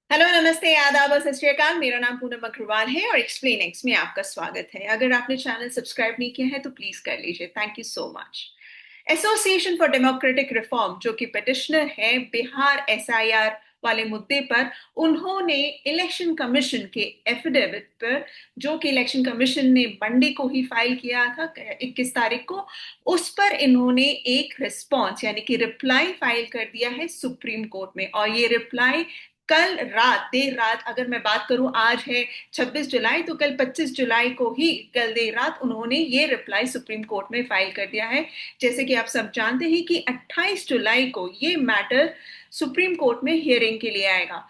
Hello, नमस्ते, आदाब और सत श्री अकाल। मेरा नाम पूनम अग्रवाल है और एक्सप्लेन एक्स में आपका स्वागत है। अगर आपने चैनल सब्सक्राइब नहीं किया है तो प्लीज कर लीजिए। Thank you so much. Association for democratic reform, जो कि पिटिशनर है बिहार एसआईआर वाले मुद्दे पर, उन्होंने इलेक्शन कमीशन के एफिडेविट पर, जो कि इलेक्शन कमीशन ने मंडे को ही फाइल किया था 21 तारीख को, उस पर इन्होंने एक रिस्पॉन्स यानी कि रिप्लाई फाइल कर दिया है सुप्रीम कोर्ट में। और ये रिप्लाई कल रात, देर रात, अगर मैं बात करूं, आज है 26 जुलाई, तो कल 25 जुलाई को ही कल देर रात उन्होंने ये रिप्लाई सुप्रीम कोर्ट में फाइल कर दिया है। जैसे कि आप सब जानते हैं कि 28 जुलाई को ये मैटर सुप्रीम कोर्ट में हियरिंग के लिए आएगा।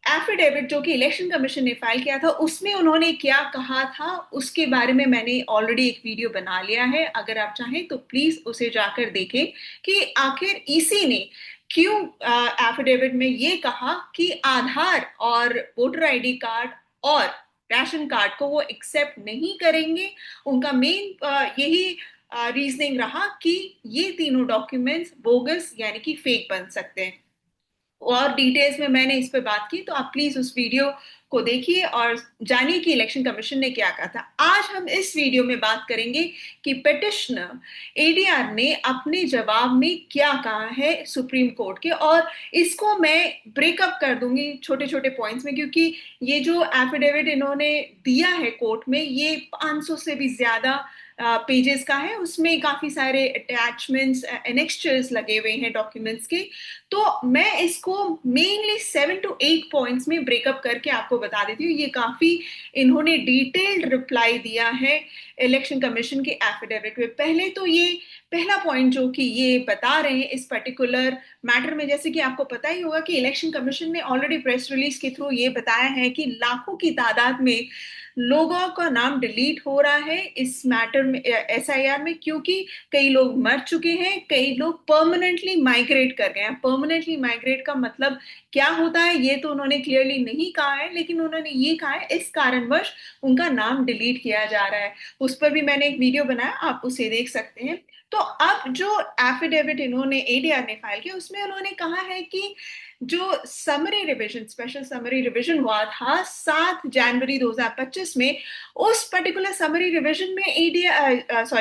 एफिडेविट जो कि इलेक्शन कमीशन ने फाइल किया था, उसमें उन्होंने क्या कहा था उसके बारे में मैंने ऑलरेडी एक वीडियो बना लिया है। अगर आप चाहें तो प्लीज उसे जाकर देखें कि आखिर ईसी ने क्यों एफिडेविट में ये कहा कि आधार और वोटर आईडी कार्ड और राशन कार्ड को वो एक्सेप्ट नहीं करेंगे। उनका मेन यही रीजनिंग रहा कि ये तीनों डॉक्यूमेंट्स बोगस यानी कि फेक बन सकते हैं। और डिटेल्स में मैंने इस पे बात की, तो आप प्लीज उस वीडियो को देखिए और जानिए कि इलेक्शन कमीशन ने क्या कहा था। आज हम इस वीडियो में बात करेंगे कि पिटिशनर एडीआर ने अपने जवाब में क्या कहा है सुप्रीम कोर्ट के, और इसको मैं ब्रेकअप कर दूंगी छोटे छोटे पॉइंट्स में, क्योंकि ये जो एफिडेविट इन्होंने दिया है कोर्ट में, ये 500 से भी ज्यादा पेजेस का है। उसमें काफी सारे अटैचमेंट्स, एनेक्स्चर्स लगे हुए हैं डॉक्यूमेंट्स के। तो मैं इसको मेनली 7 to 8 पॉइंट्स में ब्रेकअप करके आपको बता देती हूँ। ये काफी इन्होंने डिटेल्ड रिप्लाई दिया है इलेक्शन कमीशन के एफिडेविट में। पहले तो ये पहला पॉइंट जो कि ये बता रहे हैं इस पर्टिकुलर मैटर में, जैसे कि आपको पता ही होगा कि इलेक्शन कमीशन ने ऑलरेडी प्रेस रिलीज के थ्रू ये बताया है कि लाखों की तादाद में लोगों का नाम डिलीट हो रहा है इस मैटर में, एसआईआर में, क्योंकि कई लोग मर चुके हैं, कई लोग परमानेंटली माइग्रेट कर गए हैं। परमानेंटली माइग्रेट का मतलब क्या होता है ये तो उन्होंने क्लियरली नहीं कहा है, लेकिन उन्होंने ये कहा है इस कारणवश उनका नाम डिलीट किया जा रहा है। उस पर भी मैंने एक वीडियो बनाया, आप उसे देख सकते हैं। तो अब जो एफिडेविट इन्होंने एडीआर ने फाइल किया, उसमें उन्होंने कहा है कि जो summary revision, special summary revision हुआ था 7 जनवरी 2025 में, उस पर्टिकुलर समरी रिवीजन में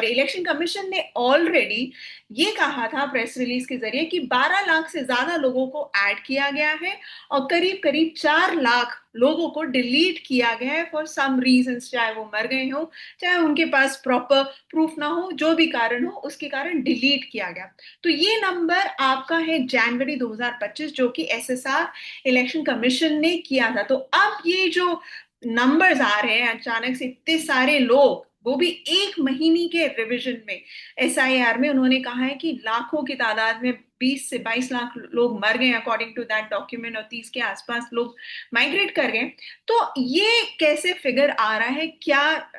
इलेक्शन कमीशन ने ऑलरेडी ये कहा था प्रेस रिलीज के जरिए कि 12 लाख से ज्यादा लोगों को ऐड किया गया है और करीब करीब 4 लाख लोगों को डिलीट किया गया है फॉर सम रीजंस, चाहे वो मर गए हो, चाहे उनके पास प्रॉपर प्रूफ ना हो, जो भी कारण हो उसके कारण डिलीट किया गया। तो ये नंबर आपका है जनवरी 2025, जो कि एसएसआर इलेक्शन कमीशन ने किया था। तो अब ये जो नंबर्स आ रहे हैं अचानक से, इतने सारे लोग, वो भी एक महीने के रिवीजन में, एसआईआर में उन्होंने कहा है कि लाखों की तादाद में 20 से 22 लाख लोग मर गए अकॉर्डिंग टू दैट डॉक्यूमेंट, और 30 के आसपास लोग माइग्रेट कर गए। तो ये कैसे फिगर आ रहा है, क्या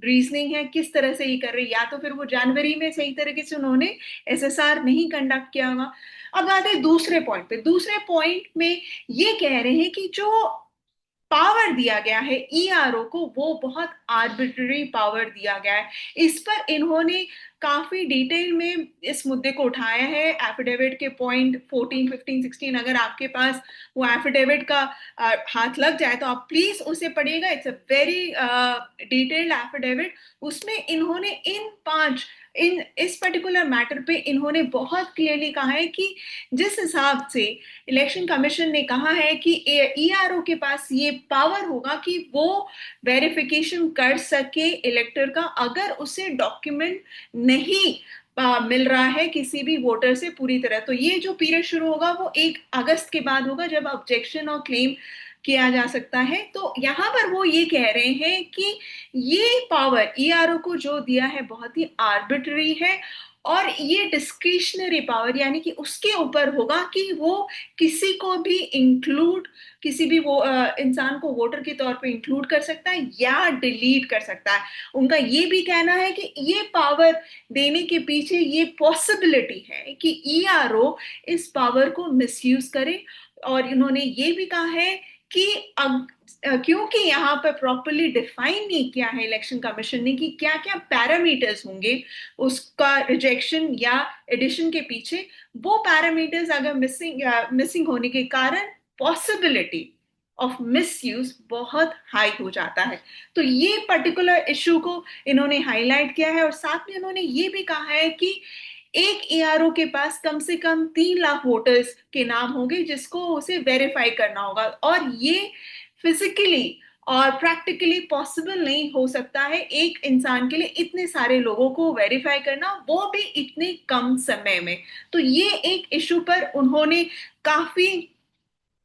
रीजनिंग है, किस तरह से ये कर रहे हैं? या तो फिर वो जनवरी में सही तरीके से उन्होंने एसएसआर नहीं कंडक्ट किया होगा। अब आते हैं दूसरे पॉइंट पे। दूसरे पॉइंट में ये कह रहे हैं कि जो पावर दिया गया है ईआरओ को, वो बहुत आर्बिट्ररी पावर दिया गया है। इस पर इन्होंने काफी डिटेल में इस मुद्दे को उठाया है। एफिडेविट के पॉइंट 14, 15, 16, अगर आपके पास वो एफिडेविट का हाथ लग जाए तो आप प्लीज उसे पढ़िएगा। It's a very detailed affidavit. उसमें इन्होंने इन इस पर्टिकुलर मैटर पे इन्होंने बहुत क्लियरली कहा है कि जिस हिसाब से इलेक्शन कमीशन ने कहा है कि ईआरओ के पास ये पावर होगा कि वो वेरिफिकेशन कर सके इलेक्टर का, अगर उसे डॉक्यूमेंट नहीं मिल रहा है किसी भी वोटर से पूरी तरह। तो ये जो पीरियड शुरू होगा वो 1 अगस्त के बाद होगा, जब ऑब्जेक्शन और क्लेम किया जा सकता है। तो यहाँ पर वो ये कह रहे हैं कि ये पावर ईआरओ को जो दिया है बहुत ही आर्बिट्ररी है, और ये डिस्क्रिशनरी पावर यानी कि उसके ऊपर होगा कि वो किसी को भी इंक्लूड, किसी भी वो इंसान को वोटर के तौर पे इंक्लूड कर सकता है या डिलीट कर सकता है। उनका ये भी कहना है कि ये पावर देने के पीछे ये पॉसिबिलिटी है कि ईआरओ इस पावर को मिसयूज करे। और इन्होंने ये भी कहा है कि क्योंकि यहाँ पर प्रॉपरली डिफाइन नहीं किया है इलेक्शन कमीशन ने कि क्या क्या पैरामीटर्स होंगे उसका रिजेक्शन या एडिशन के पीछे, वो पैरामीटर्स अगर मिसिंग होने के कारण पॉसिबिलिटी ऑफ मिसयूज बहुत हाई हो जाता है। तो ये पर्टिकुलर इशू को इन्होंने हाईलाइट किया है और साथ में उन्होंने ये भी कहा है कि एक एआरओ के पास कम से कम 3 लाख वोटर्स के नाम होंगे जिसको उसे वेरीफाई करना होगा, और ये फिजिकली और प्रैक्टिकली पॉसिबल नहीं हो सकता है एक इंसान के लिए इतने सारे लोगों को वेरीफाई करना, वो भी इतने कम समय में। तो ये एक इशू पर उन्होंने काफी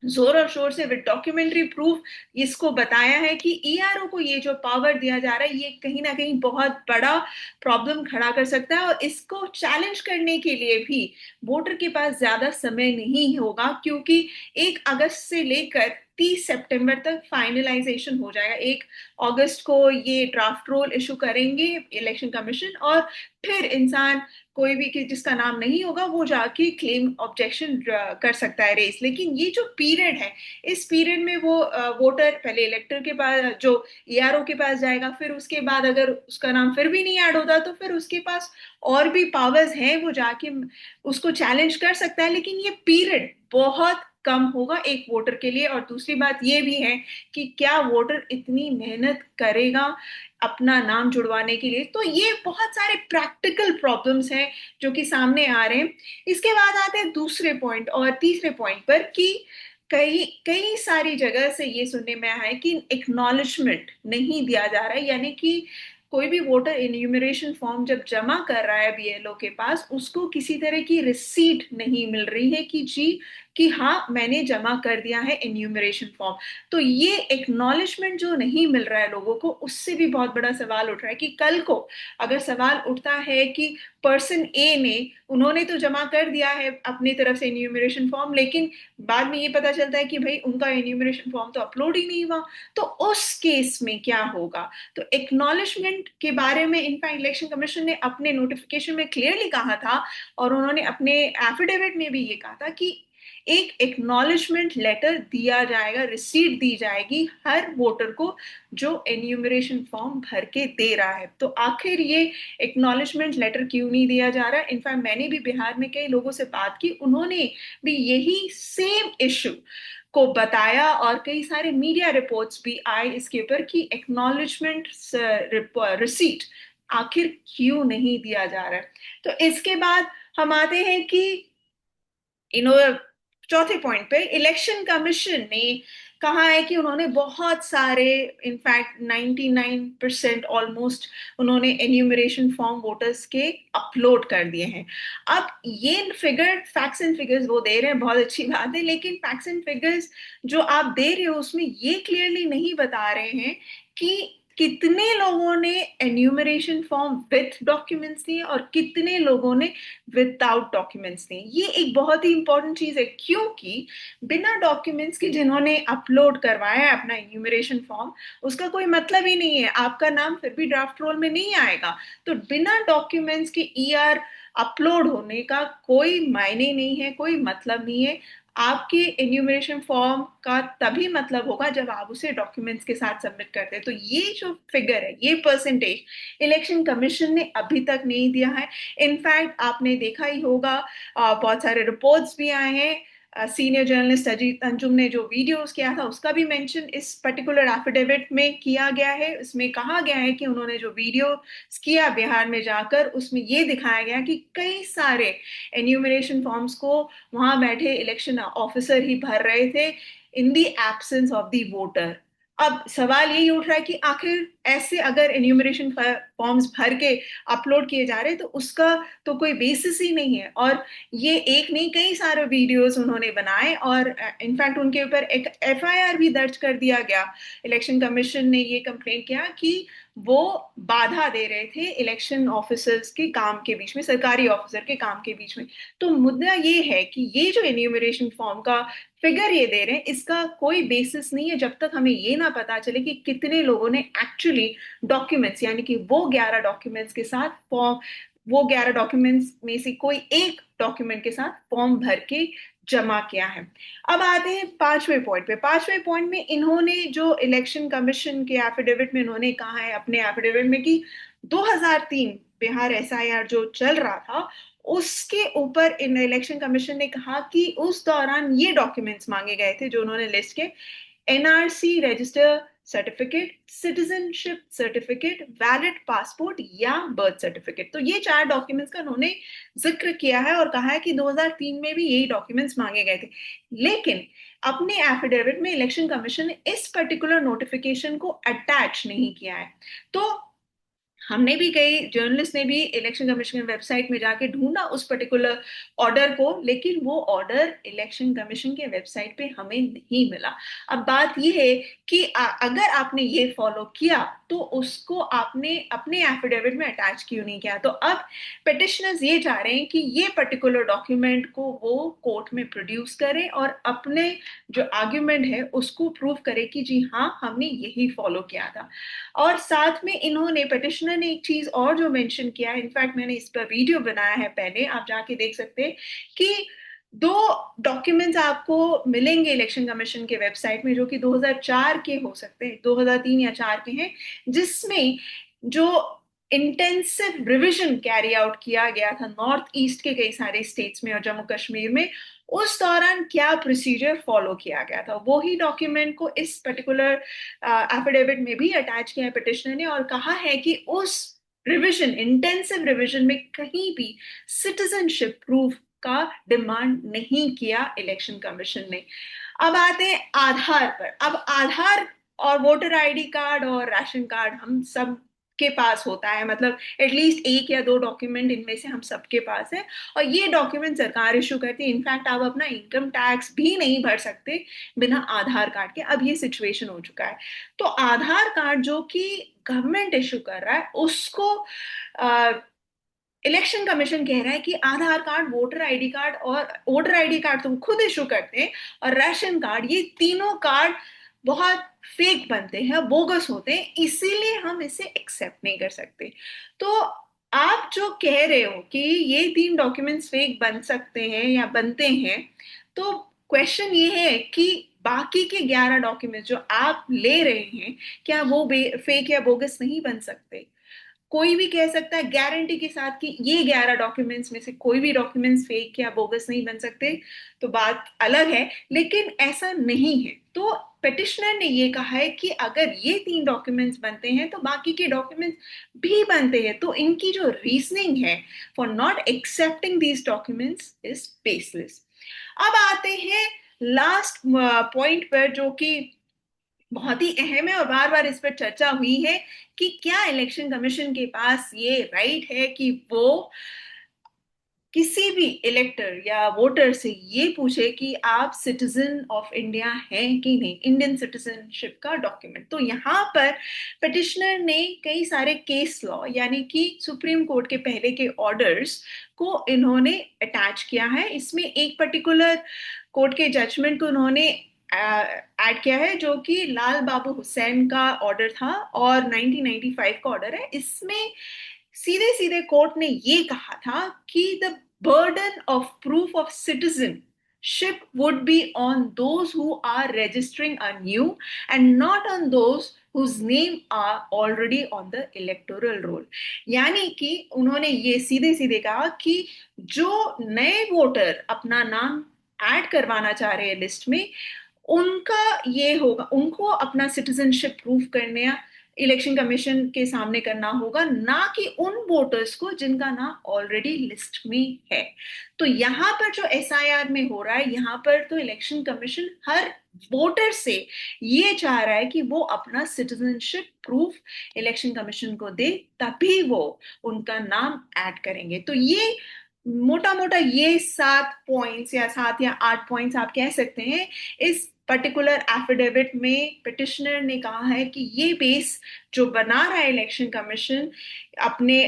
जोर और शोर से विद डॉक्यूमेंट्री प्रूफ इसको बताया है कि ईआरओ को ये जो पावर दिया जा रहा है ये कहीं ना कहीं बहुत बड़ा प्रॉब्लम खड़ा कर सकता है, और इसको चैलेंज करने के लिए भी वोटर के पास ज्यादा समय नहीं होगा, क्योंकि 1 अगस्त से लेकर 30 सितंबर तक फाइनलाइजेशन हो जाएगा। 1 अगस्त को ये ड्राफ्ट रोल इशू करेंगे इलेक्शन कमीशन, और फिर इंसान कोई भी कि जिसका नाम नहीं होगा वो जाके क्लेम ऑब्जेक्शन कर सकता है रेस। लेकिन ये जो पीरियड है, इस पीरियड में वो वोटर पहले इलेक्टर के पास जो ईआरओ के पास जाएगा, फिर उसके बाद अगर उसका नाम फिर भी नहीं ऐड होता तो फिर उसके पास और भी पावर्स हैं, वो जाके उसको चैलेंज कर सकता है। लेकिन ये पीरियड बहुत कम होगा एक वोटर के लिए। और दूसरी बात ये भी है कि क्या वोटर इतनी मेहनत करेगा अपना नाम जुड़वाने के लिए। तो ये बहुत सारे प्रैक्टिकल प्रॉब्लम्स हैं जो कि सामने आ रहे हैं। इसके बाद आते हैं दूसरे पॉइंट और तीसरे पॉइंट पर कि कई कई सारी जगह से ये सुनने में आया है कि एक्नॉलेजमेंट नहीं दिया जा रहा है, यानी कि कोई भी वोटर इन्यूमरेशन फॉर्म जब जमा कर रहा है बीएलओ के पास, उसको किसी तरह की रिसीट नहीं मिल रही है कि जी कि हाँ मैंने जमा कर दिया है इन्यूमरेशन फॉर्म। तो ये एक्नॉलेजमेंट जो नहीं मिल रहा है लोगों को, उससे भी बहुत बड़ा सवाल उठ रहा है कि कल को अगर सवाल उठता है कि पर्सन ए ने उन्होंने तो जमा कर दिया है अपनी तरफ से इन्यूमरेशन फॉर्म, लेकिन बाद में ये पता चलता है कि भाई उनका इन्यूमरेशन फॉर्म तो अपलोड ही नहीं हुआ, तो उस केस में क्या होगा। तो एक्नॉलेजमेंट के बारे में इनफैक्ट इलेक्शन कमीशन ने अपने नोटिफिकेशन में क्लियरली कहा था, और उन्होंने अपने एफिडेविट में भी ये कहा था कि एक एक्नॉलेजमेंट लेटर दिया जाएगा, रिसीट दी जाएगी हर वोटर को जो एन्यूमरेशन फॉर्म भर के दे रहा है। तो आखिर ये एक्नॉलेजमेंट लेटर क्यों नहीं दिया जा रहा है? इनफैक्ट मैंने भी बिहार में कई लोगों से बात की, उन्होंने भी यही सेम इश्यू को बताया, और कई सारे मीडिया रिपोर्ट्स भी आए इसके ऊपर कि एक्नॉलेजमेंट रिसीट आखिर क्यों नहीं दिया जा रहा है। तो इसके बाद हम आते हैं कि इन चौथे पॉइंट पे इलेक्शन कमीशन ने कहा है कि उन्होंने बहुत सारे इनफैक्ट 99% ऑलमोस्ट उन्होंने एन्यूमरेशन फॉर्म वोटर्स के अपलोड कर दिए हैं। अब ये फिगर फैक्ट्स एंड फिगर्स वो दे रहे हैं, बहुत अच्छी बात है, लेकिन फैक्ट्स एंड फिगर्स जो आप दे रहे हो उसमें ये क्लियरली नहीं बता रहे हैं कि कितने लोगों ने एन्यूमरेशन फॉर्म विथ डॉक्यूमेंट्स दिए और कितने लोगों ने विदाउट डॉक्यूमेंट्स दिए। ये एक बहुत ही इंपॉर्टेंट चीज है, क्योंकि बिना डॉक्यूमेंट्स के जिन्होंने अपलोड करवाया है अपना एन्यूमरेशन फॉर्म, उसका कोई मतलब ही नहीं है, आपका नाम फिर भी ड्राफ्ट रोल में नहीं आएगा। तो बिना डॉक्यूमेंट्स के ईआर अपलोड होने का कोई मायने नहीं है, कोई मतलब नहीं है। आपके एन्यूमरेशन फॉर्म का तभी मतलब होगा जब आप उसे डॉक्यूमेंट्स के साथ सबमिट करते हैं। तो ये जो फिगर है, ये परसेंटेज इलेक्शन कमीशन ने अभी तक नहीं दिया है। इनफैक्ट आपने देखा ही होगा, बहुत सारे रिपोर्ट्स भी आए हैं, सीनियर जर्नलिस्ट अजीत अंजुम ने जो वीडियोस किया था उसका भी मेंशन इस पर्टिकुलर एफिडेविट में किया गया है। इसमें कहा गया है कि उन्होंने जो वीडियो किया बिहार में जाकर, उसमें ये दिखाया गया कि कई सारे एन्यूमरेशन फॉर्म्स को वहां बैठे इलेक्शन ऑफिसर ही भर रहे थे in the absence of the voter. अब सवाल यही उठ रहा है कि आखिर ऐसे अगर एन्यूमरेशन फॉर्म्स भर के अपलोड किए जा रहे हैं तो उसका तो कोई बेसिस ही नहीं है। और ये एक नहीं कई सारे वीडियोस उन्होंने बनाए, और इनफैक्ट उनके ऊपर एक एफआईआर भी दर्ज कर दिया गया। इलेक्शन कमीशन ने ये कंप्लेंट किया कि वो बाधा दे रहे थे इलेक्शन ऑफिसर्स के काम के बीच में, सरकारी ऑफिसर के काम के बीच में। तो मुद्दा ये है कि ये जो एन्यूमरेशन फॉर्म का फिगर ये दे रहे हैं, इसका कोई बेसिस नहीं है जब तक हमें ये ना पता चले कि कितने लोगों ने एक्चुअली डॉक्यूमेंट्स, यानी कि वो 11 डॉक्यूमेंट्स के साथ फॉर्म, वो 11 डॉक्यूमेंट्स में से कोई एक डॉक्यूमेंट के साथ फॉर्म भर के जमा किया है। अब आते हैं पांचवें पॉइंट पे। पांचवें पॉइंट में इन्होंने जो इलेक्शन कमीशन के एफिडेविट में इन्होंने कहा है अपने एफिडेविट में कि 2003 बिहार एसआईआर जो चल रहा था उसके ऊपर इन इलेक्शन कमीशन ने कहा कि उस दौरान ये डॉक्यूमेंट्स मांगे गए थे जो उन्होंने लिस्ट के, NRC register certificate, citizenship certificate, valid passport या बर्थ सर्टिफिकेट। तो ये 4 डॉक्यूमेंट्स का उन्होंने जिक्र किया है और कहा है कि 2003 में भी यही डॉक्यूमेंट्स मांगे गए थे, लेकिन अपने एफिडेविट में इलेक्शन कमीशन ने इस पर्टिकुलर नोटिफिकेशन को अटैच नहीं किया है। तो हमने भी, कई जर्नलिस्ट ने भी इलेक्शन कमीशन की वेबसाइट में जाके ढूंढा उस पर्टिकुलर ऑर्डर को, लेकिन वो ऑर्डर इलेक्शन कमीशन के वेबसाइट पे हमें नहीं मिला। अब बात ये है कि अगर आपने ये फॉलो किया तो उसको आपने अपने एफिडेविट में अटैच क्यों नहीं किया। तो अब पिटिशनर्स ये चाह रहे हैं कि ये पर्टिकुलर डॉक्यूमेंट को वो कोर्ट में प्रोड्यूस करें और अपने जो आर्ग्यूमेंट है उसको प्रूव करें कि जी हाँ, हमने यही फॉलो किया था। और साथ में इन्होंने, पिटिशनर ने एक चीज और जो मेंशन किया है, इनफैक्ट मैंने इस पर वीडियो बनाया है पहले, आप जाके देख सकते हैं कि 2 डॉक्यूमेंट्स आपको मिलेंगे इलेक्शन कमीशन के वेबसाइट में जो कि 2004 के हो सकते हैं, 2003 या 4 के हैं, जिसमें जो इंटेंसिव रिवीजन कैरी आउट किया गया था नॉर्थ ईस्ट के कई सारे स्टेट्स में और जम्मू कश्मीर में, उस दौरान क्या प्रोसीजर फॉलो किया गया था, वो ही डॉक्यूमेंट को इस पर्टिकुलर एफिडेविट में भी अटैच किया है पिटिशनर ने, और कहा है कि उस रिवीजन, इंटेंसिव रिवीजन में कहीं भी सिटीजनशिप प्रूफ का डिमांड नहीं किया इलेक्शन कमीशन ने। अब आते हैं आधार पर। अब आधार और वोटर आईडी कार्ड और राशन कार्ड हम सब के पास होता है, मतलब एटलीस्ट 1 या 2 डॉक्यूमेंट इनमें से हम सबके पास है, और ये डॉक्यूमेंट सरकार इशू करती है। इनफैक्ट आप अपना इनकम टैक्स भी नहीं भर सकते बिना आधार कार्ड के, अब ये सिचुएशन हो चुका है। तो आधार कार्ड जो कि गवर्नमेंट इशू कर रहा है उसको इलेक्शन कमीशन कह रहा है कि आधार कार्ड, वोटर आईडी कार्ड, और वोटर आईडी कार्ड तुम खुद इशू करते हैं, और राशन कार्ड, ये तीनों कार्ड बहुत फेक बनते हैं, बोगस होते हैं, इसीलिए हम इसे एक्सेप्ट नहीं कर सकते। तो आप जो कह रहे हो कि ये 3 डॉक्यूमेंट्स फेक बन सकते हैं या बनते हैं, तो क्वेश्चन ये है कि बाकी के 11 डॉक्यूमेंट्स जो आप ले रहे हैं, क्या वो फेक या बोगस नहीं बन सकते? कोई भी कह सकता है गारंटी के साथ कि ये 11 डॉक्यूमेंट्स में से कोई भी डॉक्यूमेंट्स फेक या बोगस नहीं बन सकते, तो बात अलग है, लेकिन ऐसा नहीं है। तो पिटिशनर ने ये कहा है कि अगर ये 3 डॉक्यूमेंट्स बनते हैं तो बाकी के डॉक्यूमेंट्स भी बनते हैं, तो इनकी जो रीजनिंग है for not accepting these documents is baseless. अब आते हैं लास्ट पॉइंट पर, जो कि बहुत ही अहम है और बार बार इस पर चर्चा हुई है कि क्या इलेक्शन कमीशन के पास ये राइट है कि वो किसी भी इलेक्टर या वोटर से ये पूछे कि आप सिटीजन ऑफ इंडिया हैं कि नहीं, इंडियन सिटीजनशिप का डॉक्यूमेंट। तो यहाँ पर पिटिशनर ने कई सारे केस लॉ, यानी कि सुप्रीम कोर्ट के पहले के ऑर्डर्स को इन्होंने अटैच किया है। इसमें एक पर्टिकुलर कोर्ट के जजमेंट को उन्होंने ऐड किया है जो कि लाल बाबू हुसैन का ऑर्डर था और 1995 का ऑर्डर है। इसमें सीधे सीधे कोर्ट ने ये कहा था कि the burden of proof of citizenship would be on those who are registering anew and not on those whose name are already on the electoral roll। यानी कि उन्होंने ये सीधे सीधे कहा कि जो नए वोटर अपना नाम ऐड करवाना चाह रहे हैं लिस्ट में, उनका ये होगा, उनको अपना सिटीजनशिप प्रूव करने इलेक्शन कमीशन के सामने करना होगा, ना कि उन वोटर्स को जिनका नाम ऑलरेडी लिस्ट में है। तो यहाँ पर जो एसआईआर में हो रहा है, यहाँ पर तो इलेक्शन कमीशन हर वोटर से ये चाह रहा है कि वो अपना सिटीजनशिप प्रूफ इलेक्शन कमीशन को दे, तभी वो उनका नाम ऐड करेंगे। तो ये मोटा मोटा ये 7 पॉइंट्स या 7 या 8 पॉइंट्स आप कह सकते हैं, इस पर्टिकुलर एफिडेविट में पिटिशनर ने कहा है कि ये बेस जो बना रहा है इलेक्शन कमीशन अपने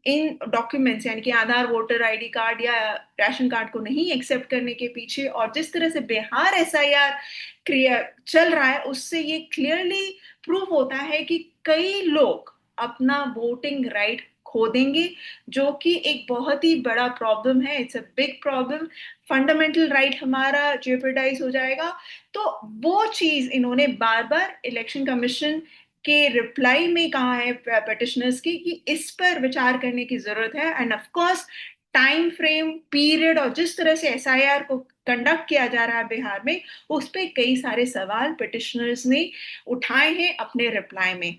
इन डॉक्यूमेंट्स, यानी कि आधार, वोटर आईडी कार्ड या राशन कार्ड को नहीं एक्सेप्ट करने के पीछे, और जिस तरह से बिहार एसआईआर क्रिया चल रहा है, उससे ये क्लियरली प्रूव होता है कि कई लोग अपना वोटिंग राइट खो देंगे, जो कि एक बहुत ही बड़ा प्रॉब्लम है। It's a big problem, fundamental right हमारा जेपरडाइज हो जाएगा। तो वो चीज इन्होंने बार बार इलेक्शन कमीशन के रिप्लाई में कहा है पिटिशनर्स की कि इस पर विचार करने की जरूरत है। End of course time frame, period, और जिस तरह से एसआईआर को कंडक्ट किया जा रहा है बिहार में, उस पे कई सारे सवाल पिटिशनर्स ने उठाए हैं अपने रिप्लाई में।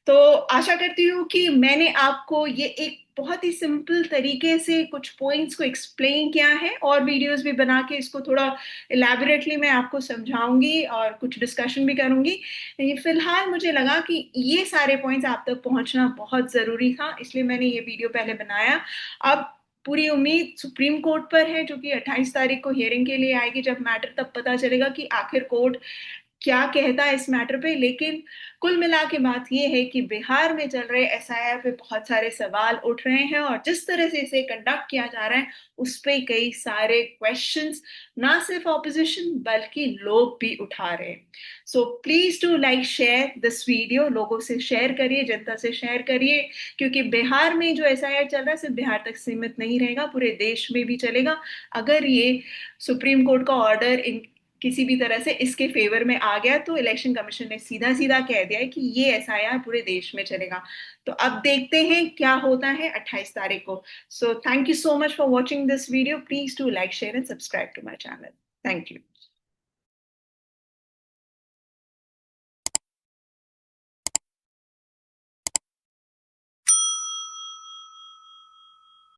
तो आशा करती हूँ कि मैंने आपको ये एक बहुत ही सिंपल तरीके से कुछ पॉइंट्स को एक्सप्लेन किया है, और वीडियोस भी बना के इसको थोड़ा इलेबोरेटली मैं आपको समझाऊंगी और कुछ डिस्कशन भी करूंगी। फिलहाल मुझे लगा कि ये सारे पॉइंट्स आप तक पहुंचना बहुत जरूरी था, इसलिए मैंने ये वीडियो पहले बनाया। अब पूरी उम्मीद सुप्रीम कोर्ट पर है, जो कि 28 तारीख को हियरिंग के लिए आएगी, जब मैटर तब पता चलेगा कि आखिर कोर्ट क्या कहता है इस मैटर पे। लेकिन कुल मिला के बात यह है कि बिहार में चल रहे एसआईआर पे बहुत सारे सवाल उठ रहे हैं, और जिस तरह से इसे कंडक्ट किया जा रहा है उस पे कई सारे क्वेश्चंस ना सिर्फ ऑपोजिशन बल्कि लोग भी उठा रहे हैं। So please do like share this video, लोगों से शेयर करिए, जनता से शेयर करिए, क्योंकि बिहार में जो एसआईआर चल रहा है सिर्फ बिहार तक सीमित नहीं रहेगा, पूरे देश में भी चलेगा। अगर ये सुप्रीम कोर्ट का ऑर्डर इन किसी भी तरह से इसके फेवर में आ गया, तो इलेक्शन कमीशन ने सीधा सीधा कह दिया है कि ये एसआईआर पूरे देश में चलेगा। तो अब देखते हैं क्या होता है 28 तारीख को। So thank you so much for watching this video. Please do like share and subscribe to my channel. Thank you.